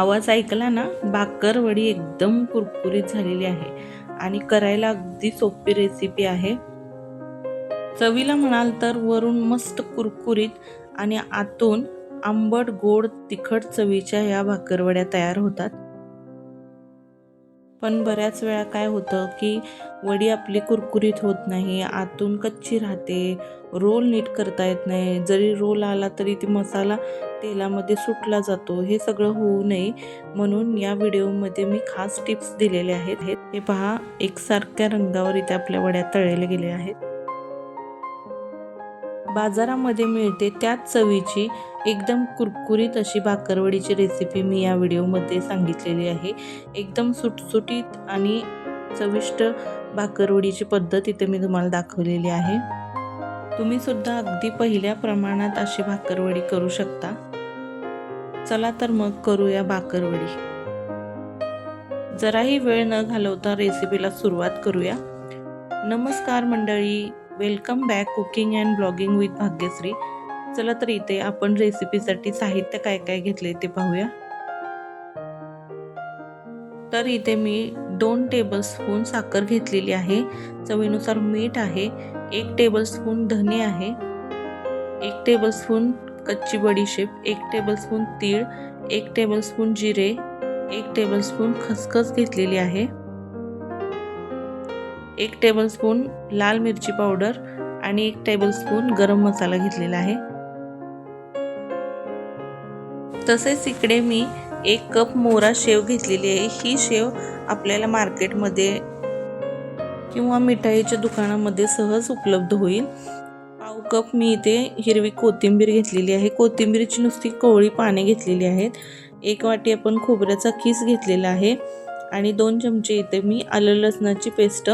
आवाज ऐकला ना, भाकरवडी एकदम कुरकुरीत झालेली आहे आणि करायला अगदी सोपी रेसिपी आहे. चवीला म्हणाल तर वरून मस्त कुरकुरीत आणि आतून आंबट गोड तिखट चवीच्या या भाकरवड्या तयार होतात. पण बऱ्याच वेळा काय होतं की वडी आपली कुरकुरीत होत नाही, आतून कच्ची राहते, रोल नीट करता येत नाही, जरी रोल आला तरी ती मसाला तेलामध्ये सुटला जातो. हे सगळं होऊ नये म्हणून या व्हिडिओमध्ये मी खास टिप्स दिलेले आहेत. हे पहा, एकसारख्या रंगावर इथे आपल्या वड्या तळलेल्या गेल्या आहेत. बाजारामध्ये मिळते त्याच चवीची एकदम कुरकुरीत अशी भाकरवडीची रेसिपी मी या व्हिडिओमध्ये सांगितलेली आहे. एकदम सुटसुटीत आणि चविष्ट भाकरवडीची पद्धत इथे मी तुम्हाला दाखवलेली आहे. तुम्ही सुद्धा अगदी पहिल्या प्रमाणात अशी भाकरवडी करू शकता. चला तर मग करूया भाकरवडी. जराही वेळ न घालवता रेसिपीला सुरुवात करूया. नमस्कार मंडळी, welcome back cooking and blogging with Bhagyashree. चला तर इथे आपण रेसिपीसाठी साहित्य काय काय घेतले ते पाहूया. तर इथे मी 2 टेबलस्पून साखर घेतलेली आहे, चवीनुसार मीठ आहे, 1 टेबलस्पून धने आहे, 1 टेबलस्पून कच्ची बडीशेप, 1 टेबलस्पून तीळ, 1 टेबलस्पून जिरे, 1 टेबलस्पून खसखस घेतलेली आहे, 1 टेबलस्पून लाल मिरची पावडर आणि 1 टेबलस्पून गरम मसाला घेतलेला आहे. तसेच इकडे मी 1 कप मोरा शेव घेतलेली आहे. ही शेव आपल्याला मार्केटमध्ये किंवा मिठाईच्या दुकानामध्ये सहज उपलब्ध होईल. पाव कप मी इथे हिरवी कोथिंबीर घेतलेली आहे. कोथिंबीरची नुसती कोवळी पाने घेतलेली आहेत. 1 वाटी आपण खोबऱ्याचा खीस घेतलेला आहे आणि 2 चमचे इथे मी आलं लसणाची पेस्ट,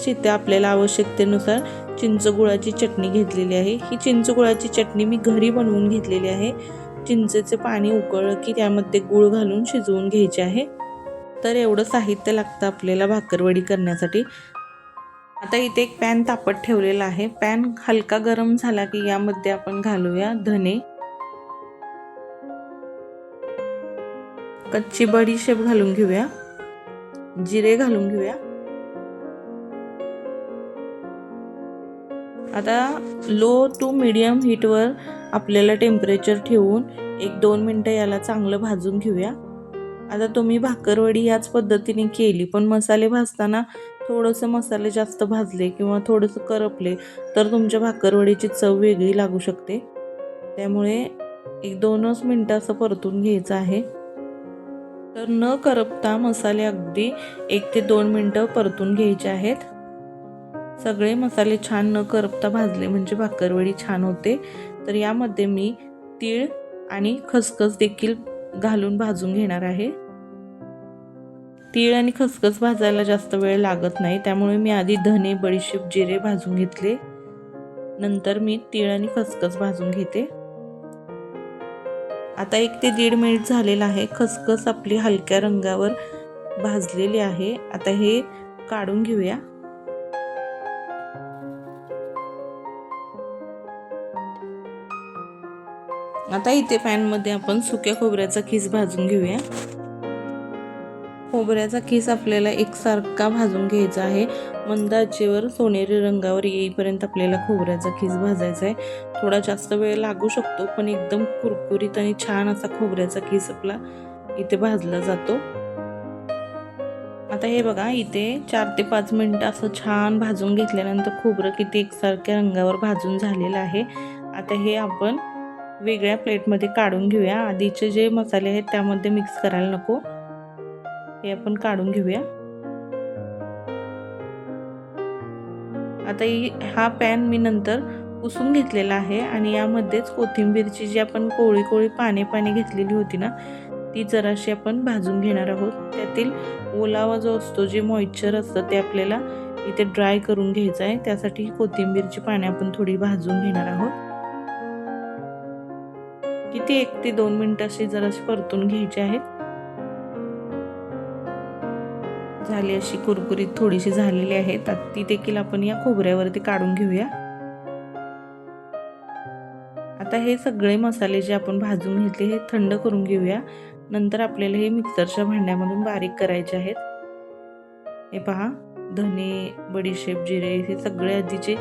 इथे आपल्याला आवश्यकतेनुसार चिंचगुळाची चटणी घेतलेली आहे. ही चिंचगुळाची चटणी मी घरी बनवून घेतलेली आहे. चिंचेचे पाणी उकळलं की त्यामध्ये गूळ घालून शिजवून घ्यायचे आहे. तर एवढं साहित्य लागतं आपल्याला भाकरवडी करण्यासाठी. आता इथे एक पॅन तापत ठेवलेला आहे. पॅन हलका गरम झाला की यामध्ये आपण घालूया धने, कच्ची बडीशेप घालून घेऊया, जिरे घालून घेऊया. आता लो टू मीडियम हीटवर आपल्याला टेम्परेचर ठेवून 1-2 मिनटं याला चांगलं भाजून घेऊया. आता तुम्ही भाकरवडी याच पद्धतीने केली पण मसाले भाजताना थोडंसं मसाले जास्त भाजले किंवा थोडंसं करपले तर तुमच्या भाकरवडीची चव वेगळी लागू शकते. त्यामुळे 1-2च मिनटं असं परतून घ्यायचं आहे. तर न करपता मसाले अगदी 1 ते 2 मिनटं परतून घ्यायचे आहेत. सगळे मसाले छान न करपता भाजले म्हणजे भाकरवडी छान होते. तर यामध्ये मी तीळ आणि खसखस देखील घालून भाजून घेणार आहे. तीळ आणि खसखस भाजायला जास्त वेळ लागत नाही, त्यामुळे मी आधी धने, बडीशेप, जिरे भाजून घेतले, नंतर मी तीळ आणि खसखस भाजून घेते. आता 1 ते 1.5 मिनिट झालेला आहे. खसखस आपली हलक्या रंगावर भाजलेली आहे. आता हे काढून घेऊया. आता इथे पॅनमध्ये आपण सुक्या खोबऱ्याचा खीस भाजून घेऊया. खोबऱ्याचा खीस आपल्याला एकसारखा भाजून घ्यायचा आहे. मंद आचेवर सोनेरी रंगावर येईपर्यंत आपल्याला खोबऱ्याचा खीस भाजायचा आहे. थोडा जास्त वेळ लागू शकतो पण एकदम कुरकुरीत आणि छान असा खोबऱ्याचा खीस आपला इथे भाजला जातो. आता हे बघा, इथे 4 ते 5 मिनिटं असं छान भाजून घेतल्यानंतर खोबरं किती एकसारख्या रंगावर भाजून झालेलं आहे. आता हे आपण वेगळ्या प्लेटमध्ये काढून घेऊया. आधीचे जे मसाले आहेत त्यामध्ये मिक्स करायला नको, हे आपण काढून घेऊया. आता हा पॅन मी नंतर पुसून घेतलेला आहे आणि यामध्येच कोथिंबीरची जी आपण कोवळी कोवळी पाने घेतलेली होती ना, ती जराशी आपण भाजून घेणार आहोत. त्यातील ओलावा जो असतो, जे मॉइश्चर असतं ते आपल्याला इथे ड्राय करून घ्यायचं आहे. त्यासाठी कोथिंबीरची पाने आपण थोडी भाजून घेणार आहोत. किती 1 ते 2 मिनिटं अशी जराशी परतून घ्यायची आहेत. झाली अशी कुरकुरीत थोडीशी झालेली आहे. ती देखील आपण या खोबऱ्यावरती काढून घेऊया. आता हे सगळे मसाले जे आपण भाजून घेतले हे थंड करून घेऊया. नंतर आपल्याला हे मिक्सरच्या भांड्यामधून बारीक करायचे आहेत. हे पहा, धने, बडीशेप, जिरे हे सगळे आधीचे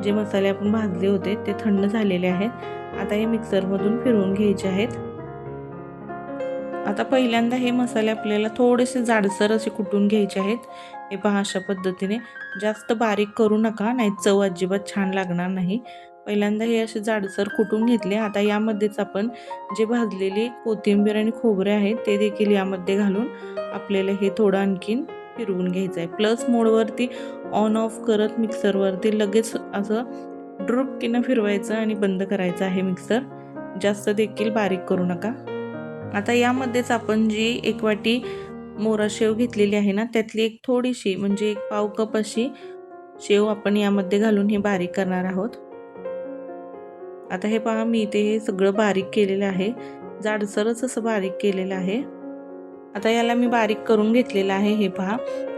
जे मसाले आपण भाजले होते ते थंड झालेले आहेत. आता हे मिक्सरमधून फिरवून घ्यायचे आहेत. आता पहिल्यांदा हे मसाले आपल्याला थोडेसे जाडसर असे कुटून घ्यायचे आहेत. हे पहा, अशा पद्धतीने जास्त बारीक करू नका, नाही चव अजिबात छान लागणार नाही. पहिल्यांदा हे असे जाडसर कुटून घेतले. आता यामध्येच आपण जे भाजलेली कोथिंबीर आणि खोबरे आहेत ते देखील यामध्ये घालून आपल्याला हे थोडं आणखीन फिरवून घ्यायचं आहे. प्लस मोडवरती ऑन ऑफ करत मिक्सरवरती लगेच असं ड्रुपकीनं फिरवायचं आणि बंद करायचं आहे मिक्सर. जास्त देखील बारीक करू नका. आता यामध्येच आपण जी 1 वाटी मोरा शेव घेतलेली आहे ना, त्यातली एक थोडीशी म्हणजे 1 पाव कप अशी शेव आपण यामध्ये घालून हे बारीक करणार आहोत. आता हे पहा, मी इथे हे सगळं बारीक केलेलं आहे, जाडसरच असं बारीक केलेलं आहे. आता याला मी बारीक करून घेतलेलं आहे. हे पहा,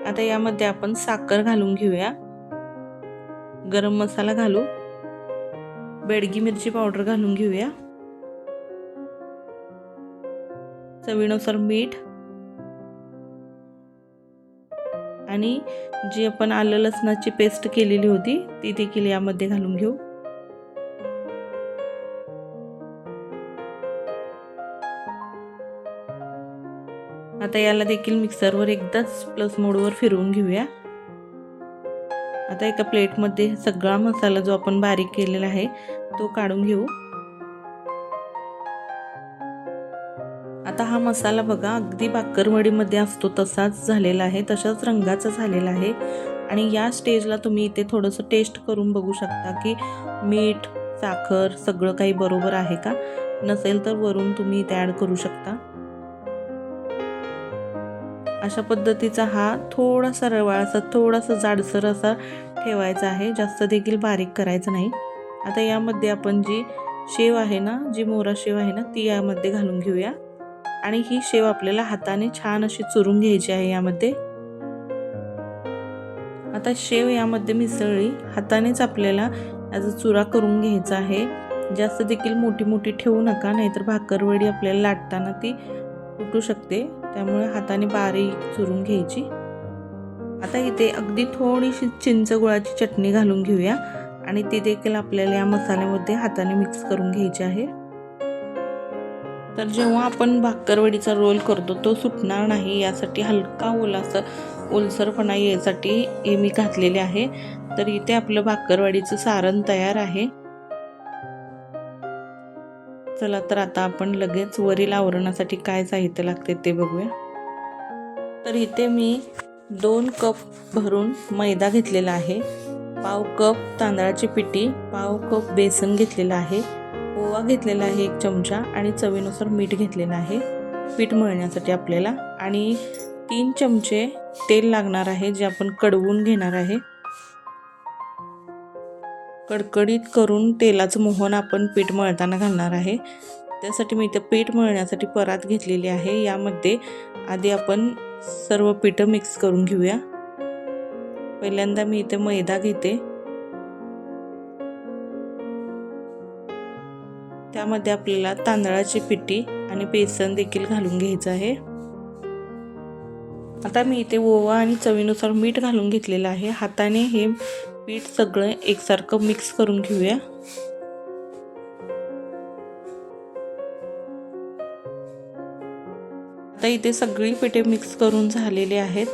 आता यामध्ये आपण साखर घालून घेऊया, गरम मसाला घालू, बेडगी मिरची पावडर घालून घेऊया, चवीनुसार मीठ आणि जी आपण आलं लसणाची पेस्ट केलेली होती ती देखील यामध्ये घालून घेऊ. आता याला देखील मिक्सरवर एकदाच प्लस मोडवर फिरवून घेऊया. आता एका प्लेटमध्ये सगळा मसाला जो आपण बारीक केलेला आहे तो काढून घेऊ. आता हा मसाला बघा, अगदी बाकरवडीमध्ये असतो तसाच झालेला आहे, तशाच रंगाचा झालेला आहे. आणि या स्टेजला तुम्ही इथे थोडंसं टेस्ट करून बघू शकता की मीठ, साखर सगळं काही बरोबर आहे का. नसेल तर वरून तुम्ही इथे ॲड करू शकता. अशा पद्धतीचा हा थोडासा रवाळासा, थोडासा जाडसर असा ठेवायचा आहे, जास्त देखील बारीक करायचं नाही. आता यामध्ये आपण जी शेव आहे ना, जी मोरा शेव आहे ना, ती यामध्ये घालून घेऊया. आणि ही शेव आपल्याला हाताने छान अशी चुरून घ्यायची आहे यामध्ये. आता शेव यामध्ये मिसळली, हातानेच आपल्याला याचा चुरा करून घ्यायचा आहे. जास्त देखील मोठी मोठी ठेवू नका, नाहीतर भाकरवडी आपल्याला लाटताना ती तुटू शकते. त्यामुळे हाताने बारीक चुरून घ्यायची. आता इथे अगदी थोडीशी चिंच गुळाची चटणी घालून घेऊया आणि ती देखील आपल्याला या मसाल्यामध्ये हाताने मिक्स करून घ्यायची आहे. तर जेव्हा आपण भाकरवडीचा रोल करतो तो सुटणार नाही यासाठी हलका ओलसरपणा यासाठी हे मी घातलेले आहे. तर इथे आपलं भाकरवडीचं सारण तयार आहे. चला तर आता आपण लगेच वरील आवरणासाठी काय साहित्य लागते ते बघूया. तर इथे मी 2 कप भरून मैदा घेतलेला आहे, पाव कप तांदळाची पिठी, पाव कप बेसन घेतलेला आहे, ओवा घेतलेला आहे 1 चमचा आणि चवीनुसार मीठ घेतलेलं आहे पीठ मळण्यासाठी आपल्याला. आणि 3 चमचे तेल लागणार आहे जे आपण कडवून घेणार आहे. कडकडीत करून तेलाचं मोहन आपण पीठ मळताना घालणार आहे. त्यासाठी मी इथे पीठ मळण्यासाठी परात घेतलेली आहे. यामध्ये आधी आपण सर्व पीठं मिक्स करून घेऊया. पहिल्यांदा मी इथे मैदा घेते, त्यामध्ये आपल्याला तांदळाची पिठी आणि बेसन देखील घालून घ्यायचं आहे. आता मी इथे ओवा आणि चवीनुसार मीठ घालून घेतलेलं आहे. हाताने हे पीठ सगळं एकसारखं मिक्स करून घेऊया. आता इथे सगळी पिठे मिक्स करून झालेले आहेत.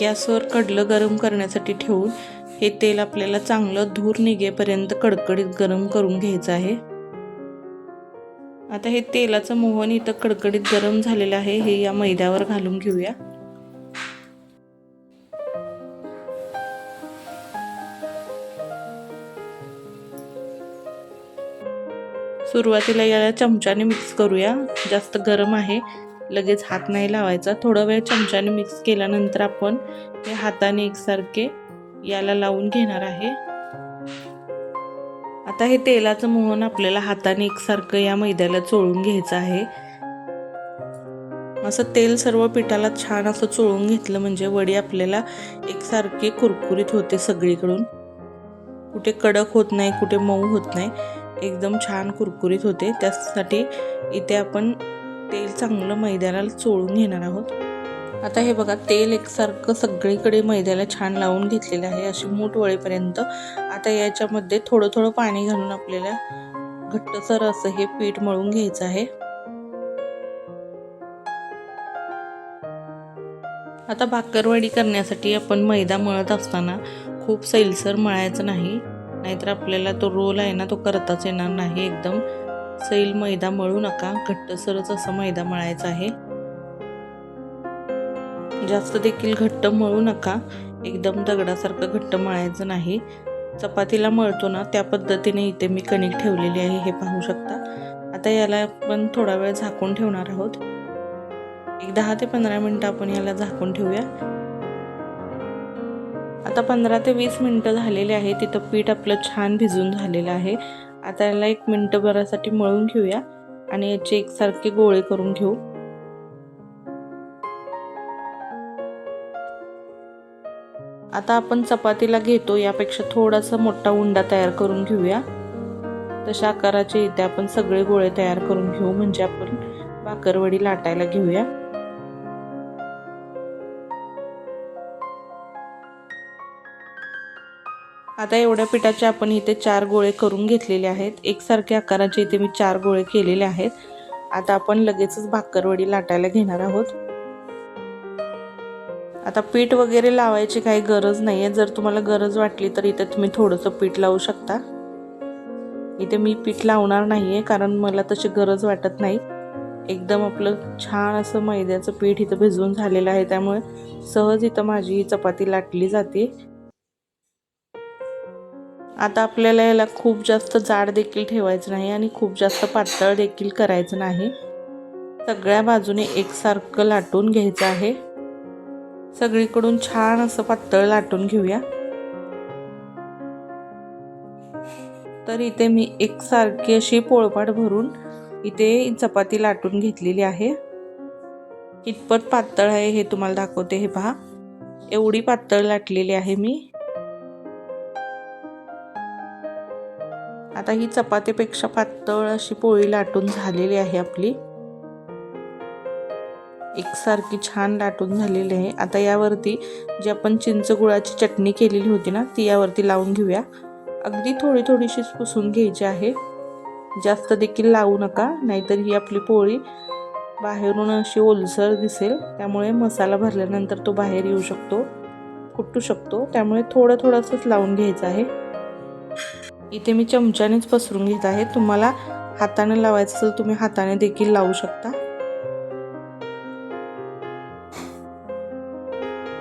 गॅसवर कडलं गरम करण्यासाठी ठेवून हे तेल आपल्याला चांगलं धूर निघेपर्यंत कडकडीत गरम करून घ्यायचं आहे. आता हे तेलाचं मोहन इथं कडकडीत गरम झालेलं आहे, हे या मैद्यावर घालून घेऊया. सुरुवातीला याला चमच्याने मिक्स करूया. जास्त गरम आहे, लगेच हात नाही लावायचा. थोडा वेळ चमच्याने मिक्स केल्यानंतर आपण हे हाताने एकसारखे याला लावून घेणार आहे. आता हे तेलाचं मोहन आपल्याला हाताने एकसारखं या मैद्याला चोळून घ्यायचं आहे. असं तेल सर्व पिठाला छान असं चोळून घेतलं म्हणजे वडी आपल्याला एकसारखी कुरकुरीत होते सगळीकडून. कुठे कडक होत नाही, कुठे मऊ होत नाही, एकदम छान कुरकुरीत होते. त्यासाठी इथे आपण तेल चांगलं मैद्याला चोळून घेणार आहोत. आता हे बघा, तेल एकसारखं सगळीकडे मैद्याला छान लावून घेतलेलं आहे, अशी मूठ वळेपर्यंत. आता याच्यामध्ये थोडं थोडं पाणी घालून आपल्याला घट्टसर असं हे पीठ मळून घ्यायचं आहे. आता भाकरवडी करण्यासाठी आपण मैदा मळत असताना खूप सैलसर मळायचं नाही, नाहीतर आपल्याला तो रोल आहे ना तो करताच येणार नाही. एकदम सैल मैदा मळू नका, घट्टसरच असं मैदा मळायचा आहे. जास्त देखील घट्ट मळू नका, एकदम दगडासारखं घट्ट मळायचं नाही. चपातीला मळतो ना त्या पद्धतीने इथे मी कणिक ठेवलेली आहे, हे पाहू शकता. आता याला आपण थोडा वेळ झाकून ठेवणार आहोत. एक 10 ते 15 मिनिटं आपण याला झाकून ठेवूया. आता 15 ते 20 मिनिटं झालेले आहे. तिथं पीठ आपलं छान भिजून झालेलं आहे. आता याला 1 मिनिटभरासाठी मळून घेऊया आणि याचे एकसारखे गोळे करून घेऊ. आता आपण चपातीला घेतो यापेक्षा थोडासा मोठा उंडा तयार करून घेऊया. तशा आकाराचे इथे आपण सगळे गोळे तयार करून घेऊ, म्हणजे आपण भाकरवडी लाटायला घेऊया. आता एवढ्या पिठाचे आपण इथे 4 गोळे करून घेतलेले आहेत. एकसारख्या आकाराचे इथे मी 4 गोळे केलेले आहेत. आता आपण लगेचच भाकरवडी लाटायला घेणार आहोत. आता पीठ वगैरे लावायची काही गरज नाहीये. जर तुम्हाला गरज वाटली तर इथे तुम्ही थोडंसं पीठ लावू शकता. इथे मी पीठ लावणार नाहीये, कारण मला तशी गरज वाटत नाही. एकदम आपलं छान असं मैद्याचं पीठ इथं भिजवून झालेलं आहे, त्यामुळे सहज इथं माझी चपाती लाटली जाते. आता आपल्याला याला खूप जास्त जाड देखील ठेवायचं नाही आणि खूप जास्त पातळ देखील करायचं नाही. सगळ्या बाजूने एकसारखं लाटून घ्यायचं आहे. सगळीकडून छान असं पातळ लाटून घेऊया. तर इथे मी एकसारखी अशी पोळपाट भरून इथे चपाती लाटून घेतलेली आहे. कितपत पातळ आहे हे तुम्हाला दाखवते, हे पहा. एवढी पातळ लाटलेली आहे मी. आता ही चपातीपेक्षा पातळ अशी पोळी लाटून झालेली आहे आपली. एकसारखी छान लाटून झालेली आहे. आता यावरती जी आपण चिंच गुळाची चटणी केलेली होती ना, ती यावरती लावून घेऊया. अगदी थोडी थोडीशीच पुसून घ्यायची आहे, जास्त देखील लावू नका, नाहीतर ही आपली पोळी बाहेरून अशी ओलसर दिसेल. त्यामुळे मसाला भरल्यानंतर तो बाहेर येऊ शकतो, फुटू शकतो. त्यामुळे थोडं थोडंसंच लावून घ्यायचं आहे. इथे मी चमच्यानेच पसरून घेत आहे. तुम्हाला हाताने लावायचं असेल तुम्ही हाताने देखील लावू शकता.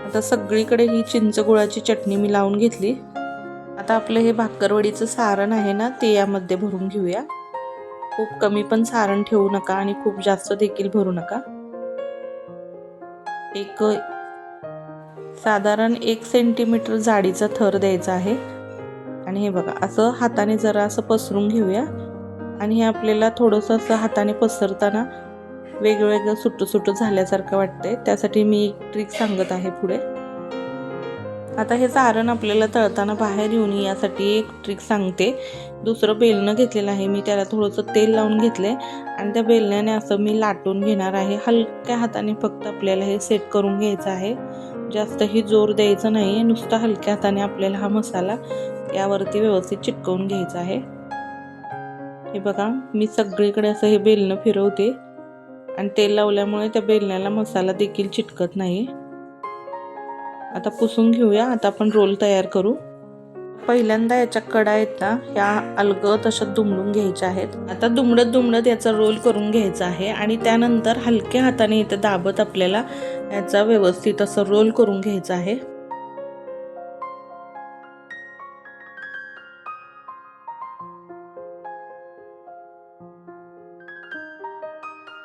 आता सगळीकडे ही चिंच गुळाची चटणी मी लावून घेतली. आता आपलं हे भाकरवडीचं सारण आहे ना, ते यामध्ये भरून घेऊया. खूप कमी पण सारण ठेवू नका आणि खूप जास्त देखील भरू नका. एक साधारण 1 सेंटीमीटर जाडीचा थर द्यायचा आहे. आणि हे बघा, असं हाताने जरा असं पसरून घेऊया. आणि हे आपल्याला थोडंसं असं हाताने पसरताना वेगवेगळं सुटं सुटं झाल्यासारखं वाटतंय. त्यासाठी मी एक ट्रिक सांगत आहे पुढे. आता हे सारण आपल्याला तळताना बाहेर येऊ नये यासाठी एक ट्रिक सांगते. दुसरं बेलणं घेतलेलं आहे मी, त्याला थोडंसं तेल लावून घेतले आणि त्या बेलण्याने असं मी लाटून घेणार आहे. हलक्या हाताने फक्त आपल्याला हे सेट करून घ्यायचं आहे, जास्तही जोर द्यायचा नाही. नुसता हलक्या हाताने आपल्याला हा मसाला यावरती व्यवस्थित चिटकवून घ्यायचा आहे. हे बघा, मी सगळीकडे असं हे बेलणं फिरवते आणि तेल लावल्यामुळे त्या बेलण्याला मसाला देखील चिटकत नाही. आता पुसून घेऊया. आता आपण रोल तयार करू. पहिल्यांदा याच्या कडा आहेत ना, ह्या अलगद अशा दुमडून घ्यायच्या आहेत. आता दुमडत दुमडत याचा रोल करून घ्यायचा आहे आणि त्यानंतर हलक्या हाताने इथे दाबत आपल्याला याचा व्यवस्थित असं रोल करून घ्यायचा आहे.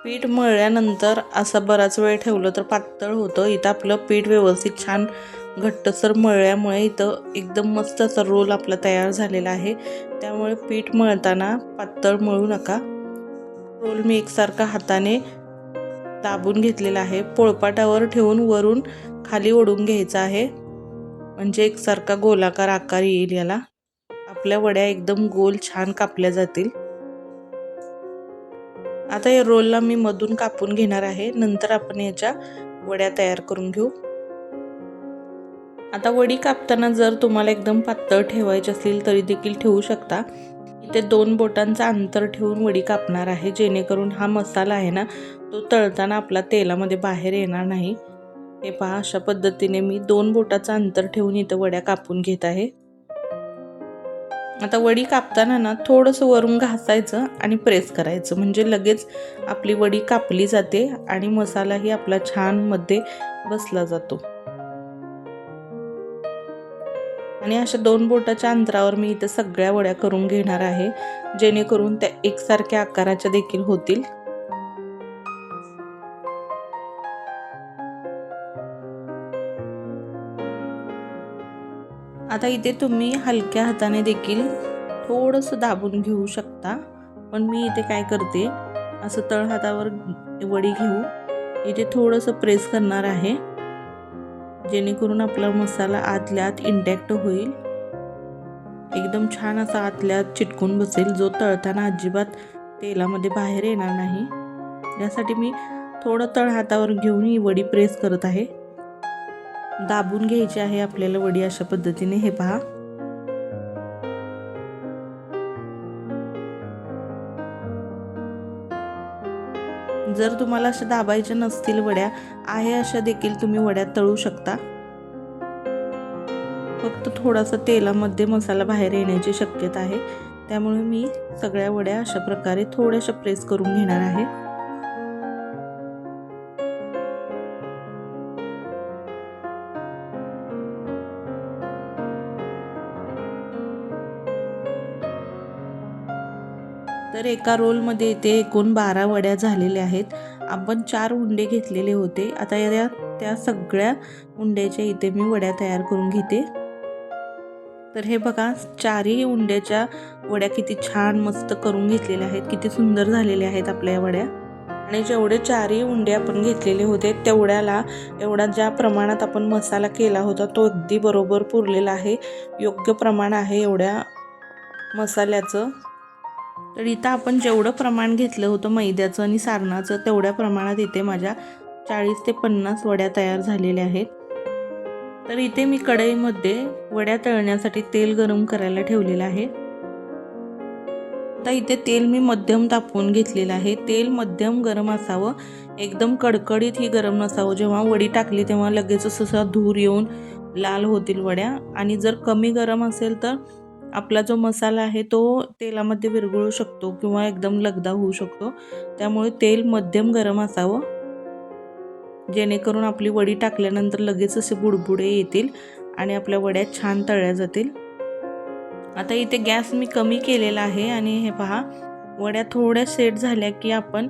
पीठ मळल्यानंतर असं बराच वेळ ठेवलं तर पातळ होतं. इथं आपलं पीठ व्यवस्थित छान घट्टसर मळल्यामुळे इथं एकदम मस्त असा रोल आपला तयार झालेला आहे. त्यामुळे पीठ मळताना पातळ मळू नका. रोल मी एकसारखा हाताने दाबून घेतलेला आहे. पोळपाटावर ठेवून वरून खाली ओढून घ्यायचा आहे, म्हणजे एकसारखा गोलाकार आकार येईल याला. आपल्या वड्या एकदम गोल छान कापल्या जातील. आता या रोलला मी मधून कापून घेणार आहे, नंतर आपण याच्या वड्या तयार करून घेऊ। आता वडी कापताना जर तुम्हाला एकदम पातळ ठेवायची असेल तरी देखील ठेवू शकता। इथे 2 बोटांचा अंतर ठेवून वडी कापणार आहे, जेणेकरून हा मसाला आहे ना तो तळताना आपला तेलामध्ये बाहेर येणार नाही। हे पहा, अशा पद्धतीने मी 2 बोटाचा अंतर ठेवून इथे वड्या कापून घेत आहे। आता वडी कापताना ना थोडंसं वरून घासायचं आणि प्रेस करायचं, म्हणजे लगेच आपली वडी कापली जाते आणि मसालाही आपला छान मध्ये बसला जातो। आणि अशा 2 बोटाच्या अंतरावर मी इथे सगळ्या वड्या करून घेणार आहे, जेणेकरून त्या एकसारख्या आकाराच्या देखील होतील। आता इथे तुम्ही हलक्या हाताने देखील थोडंसं दाबून घेऊ शकता, पण मी इथे काय करते, असं तळ हातावर वडी घेऊ इथे थोडंसं प्रेस करणार आहे, जेणेकरून आपला मसाला आतल्या आत इंटॅक्ट होईल, एकदम छान असा आतल्या आत चिटकून बसेल, जो तळताना अजिबात तेलामध्ये बाहेर येणार नाही। यासाठी मी थोडं तळ हातावर घेऊन ही वडी प्रेस करत आहे। दाबून घ्यायची आहे आपल्याला वडी अशा पद्धतीने, हे पहा। जर तुम्हाला अशा दाबायच्या नसतील वड्या आहे अशा देखील तुम्ही वड्या तळू शकता, फक्त थोडासा तेलामध्ये मसाला बाहेर येण्याची शक्यता आहे, त्यामुळे मी सगळ्या वड्या अशा प्रकारे थोड्याशा प्रेस करून घेणार आहे। तर एका रोलमध्ये इथे एकूण 12 वड्या झालेल्या आहेत। आपण 4 उंडे घेतलेले होते। आता त्या सगळ्या उंड्याच्या इथे मी वड्या तयार करून घेते। तर हे बघा, 4ही उंड्याच्या वड्या किती छान मस्त करून घेतलेल्या आहेत, किती सुंदर झालेल्या आहेत आपल्या वड्या। आणि जेवढे 4ही उंडे आपण घेतलेले होते एवढा ज्या प्रमाणात आपण मसाला केला होता तो अगदी बरोबर पुरलेला आहे, योग्य प्रमाण आहे एवढ्या मसाल्याचं। तर इथं आपण जेवढं प्रमाण घेतलं होतं मैद्याचं आणि सारणाचं, तेवढ्या प्रमाणात इथे माझ्या 40 ते 50 वड्या तयार झालेल्या आहेत। तर इथे मी कढईमध्ये वड्या तळण्यासाठी तेल गरम करायला ठेवलेलं आहे। आता इथे तेल मी मध्यम तापवून घेतलेलं आहे। तेल मध्यम गरम असावं, एकदम कडकडीत ही गरम नसावं। जेव्हा वडी टाकली तेव्हा लगेच असं धूर येऊन लाल होतील वड्या, आणि जर कमी गरम असेल तर आपला जो मसाला आहे तो तेलामध्ये विरघळू शकतो किंवा एकदम लगदा होऊ शकतो। त्यामुळे तेल मध्यम गरम असावं, जेणेकरून आपली वडी टाकल्यानंतर लगेच असे बुडबुडे येतील आणि आपल्या वड्या छान तळल्या जातील। आता इथे गॅस मी कमी केलेला आहे आणि हे पहा, वड्या थोड्या सेट झाल्या की आपण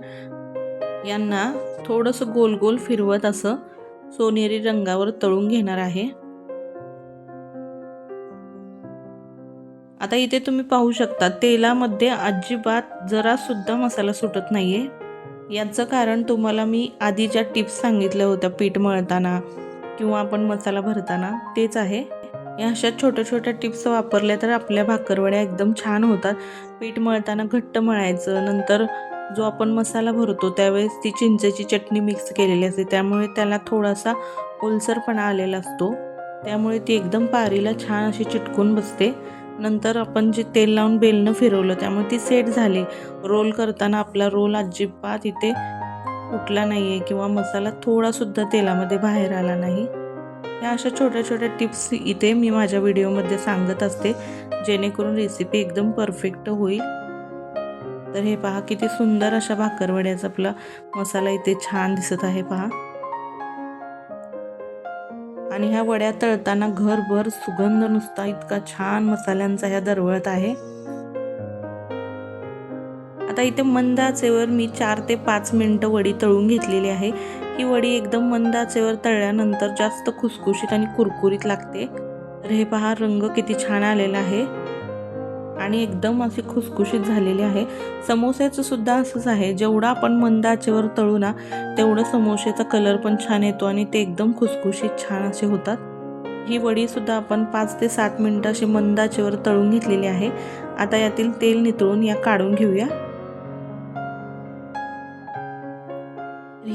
यांना थोडंसं गोल गोल फिरवत असं सोनेरी रंगावर तळून घेणार आहे। आता इथे तुम्ही पाहू शकता तेलामध्ये अजिबात जरा सुद्धा मसाला सुटत नाहीये। याचं कारण तुम्हाला मी आधी ज्या टिप्स सांगितल्या होत्या पीठ मळताना किंवा आपण मसाला भरताना, तेच आहे। या अशा छोट्या छोट्या टिप्स वापरल्या तर आपल्या भाकरवड्या एकदम छान होतात। पीठ मळताना घट्ट मळायचं, नंतर जो आपण मसाला भरतो त्यावेळेस ती चिंचेची चटणी मिक्स केलेली असते, त्यामुळे त्याला थोडासा ओलसरपणा आलेला असतो, त्यामुळे ती एकदम पारीला छान अशी चिटकून बसते। नंतर आपण जे तेल लावून बेलनं फिरवलं त्यामुळे ती सेट झाली। रोल करताना आपला रोल अजिबात इथे फुटला नाहीये किंवा मसाला थोडा सुद्धा तेलामध्ये बाहेर आला नाही। या अशा छोट्या छोट्या टिप्स इथे मी माझ्या व्हिडिओमध्ये सांगत असते, जेणेकरून रेसिपी एकदम परफेक्ट होईल। तर हे पहा, किती सुंदर अशा भाकरवड्याचा आपला मसाला इथे छान दिसत आहे पहा। आणि ह्या वड्या तळताना घरभर सुगंध नुसता इतका छान मसाल्यांचा ह्या दरवळत आहे। आता इथे मंद आचेवर मी 4 ते 5 मिनिटं वडी तळून घेतलेली आहे। ही वडी एकदम मंद आचेवर तळल्यानंतर जास्त खुसखुशीत आणि कुरकुरीत लागते। तर हे पहा, रंग किती छान आलेला आहे आणि एकदम अशी खुसखुशीत झालेली आहे। समोस्याचं सुद्धा असंच आहे, जेवढा आपण मंद आचेवर तळू ना तेवढं समोस्याचा कलर पण छान येतो आणि ते एकदम खुसखुशीत छान असे होतात। ही वडी सुद्धा आपण 5 ते 7 मिनिटं अशी मंद आचेवर तळून घेतलेली आहे। आता यातील तेल नितळून या काढून घेऊया।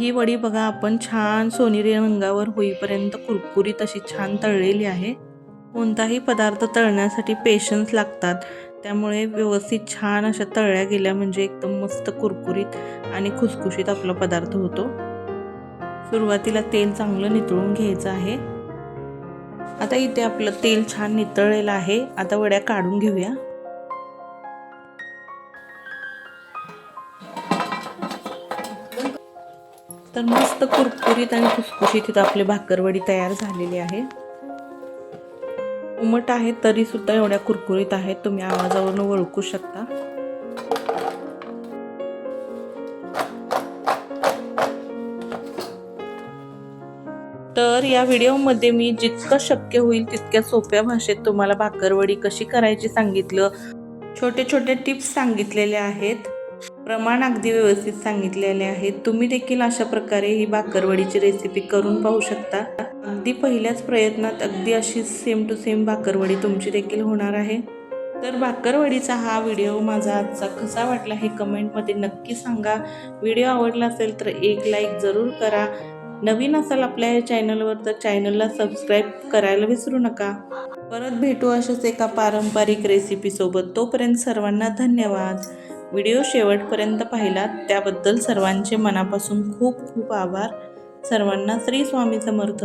ही वडी बघा आपण छान सोनेरी रंगावर होईपर्यंत कुरकुरीत अशी छान तळलेली आहे. कोणताही पदार्थ तळण्यासाठी पेशन्स लागतात, त्यामुळे व्यवस्थित छान अशा तळल्या गेल्या म्हणजे एकदम मस्त कुरकुरीत आणि खुसखुशीत आपला पदार्थ होतो. सुरुवातीला तेल चांगलं नितळून घ्यायचं आहे. आता इथे आपलं तेल छान नितळलेलं आहे. आता वड्या काढून घेऊया. तर मस्त कुरकुरीत आणि खुसखुशीत इथं आपली भाकरवडी तयार झालेली आहे. उमट आहे तरी सुद्धा एवढ्या कुरकुरीत आहेत, तुम्ही आवाजावरून ओळखू शकता. तर या व्हिडिओमध्ये मी जितकं शक्य होईल तितक्या सोप्या भाषेत तुम्हाला भाकरवडी कशी करायची सांगितलं. छोटे छोटे टिप्स सांगितलेले आहेत, प्रमाण अगदी व्यवस्थित सांगितलेले आहेत. तुम्ही देखील अशा प्रकारे ही भाकरवडीची रेसिपी करून पाहू शकता. अगदी पहिल्याच प्रयत्नात अगदी अशी सेम टू सेम भाकरवडी तुमची देखील होणार आहे. तर भाकरवडीचा हा व्हिडिओ माझा आजचा कसा वाटला हे कमेंटमध्ये नक्की सांगा. व्हिडिओ आवडला असेल तर एक लाईक जरूर करा. नवीन असाल आपल्या या चॅनलवर तर चॅनलला सबस्क्राईब करायला विसरू नका. परत भेटू अशाच एका पारंपरिक रेसिपीसोबत. तोपर्यंत सर्वांना धन्यवाद. व्हिडिओ शेवटपर्यंत पाहिलात त्याबद्दल सर्वांचे मनापासून खूप खूप आभार. सर्वांना श्री स्वामी समर्थ.